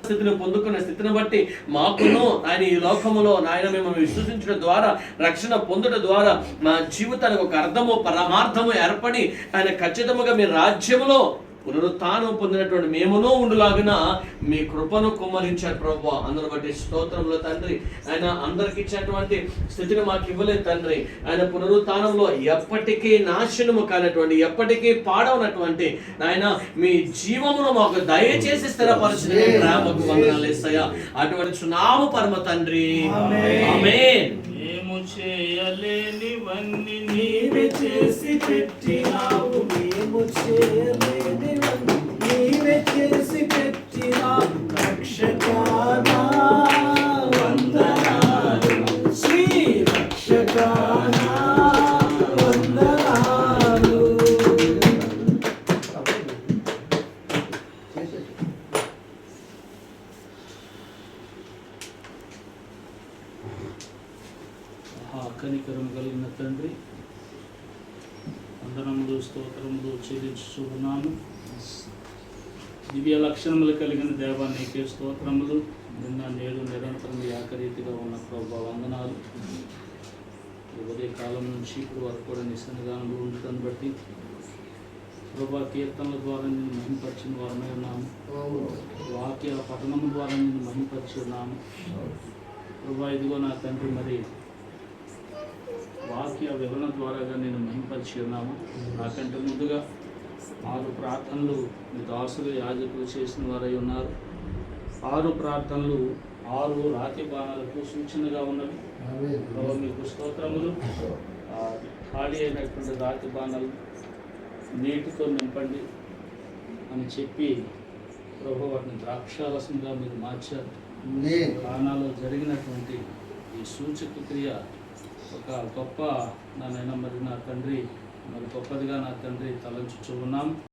స్థితిని పొందుకున్న స్థితిని బట్టి మాకును ఆయన ఈ లోకములో నాయన మేము విశ్వసించడం ద్వారా రక్షణ పొందడం ద్వారా మా జీవితానికి ఒక అర్థము పరమార్థము ఏర్పడి ఆయన ఖచ్చితంగా మీ రాజ్యములో పునరుత్థానం పొందినటువంటి మేమునూ ఉండులాగిన మీ కృపను కుమ్మరించారు ప్రభు. అందరిని బట్టి స్తోత్రంలో తండ్రి. ఆయన అందరికి ఇచ్చినటువంటి స్థితిని మాకు ఇవ్వలేదు తండ్రి. ఆయన పునరుత్థానంలో ఎప్పటికీ నాశనము కానటువంటి ఎప్పటికీ పాడవనటువంటి ఆయన మీ జీవమును మాకు దయచేసి స్థిరపరిచిన ప్రేమకు వందనాలు యేసయ్యా. అటువంటి సునామ పరమ తండ్రి ఆమేన్. మేము చేయలేనివన్నీ నీవే చేసి పెట్టినావు, మేము చేయలేనివన్నీ నీవే చేసి పెట్టినావు. రక్షకానా వందనాలు, శ్రీ రక్షకానా వందనాలు. కనికరం కలిగిన తండ్రి, వందనములు స్తోత్రములు చెల్లించుచున్నాము. దివ్య లక్షణములు కలిగిన దేవా నీకే స్తోత్రములు. నిన్న నేడు నిరంతరం ఏకరీతిగా ఉన్న ప్రభువా వందనాలు. ఉదయ కాలం నుంచి ఇప్పుడు వరకు కూడా నీ సన్నిధానంలో ఉండటాన్ని బట్టి ప్రభువా కీర్తనల ద్వారా నిన్ను మహిమపరిచిన వారమే ఉన్నాము. వాక్య పఠనము ద్వారా నిన్ను మహిమపరిచి ఉన్నాము ప్రభువా. ఇదిగో నా తండ్రి, మరి వాక్య వివరణ ద్వారాగా నేను మహిమపరిచి ఉన్నాము. నాకంటే ముందుగా 6 ప్రార్థనలు మీ దాసులు యాజకులు చేసిన వారై ఉన్నారు. 6 ప్రార్థనలు 6 రాతి బాణాలకు సూచనగా ఉన్నవి. మీకు స్తోత్రములు. ఖాళీ అయినటువంటి రాతి బాణాలు నీటితో నింపండి అని చెప్పి ప్రభు వాటిని ద్రాక్షారసంగా మీరు మార్చారు. బాణాల్లో జరిగినటువంటి ఈ సూచక క్రియ ఒక గొప్ప నాయన మరి నా తండ్రి, మరి గొప్పదిగా నా తండ్రి తలంచుచూ ఉన్నాం.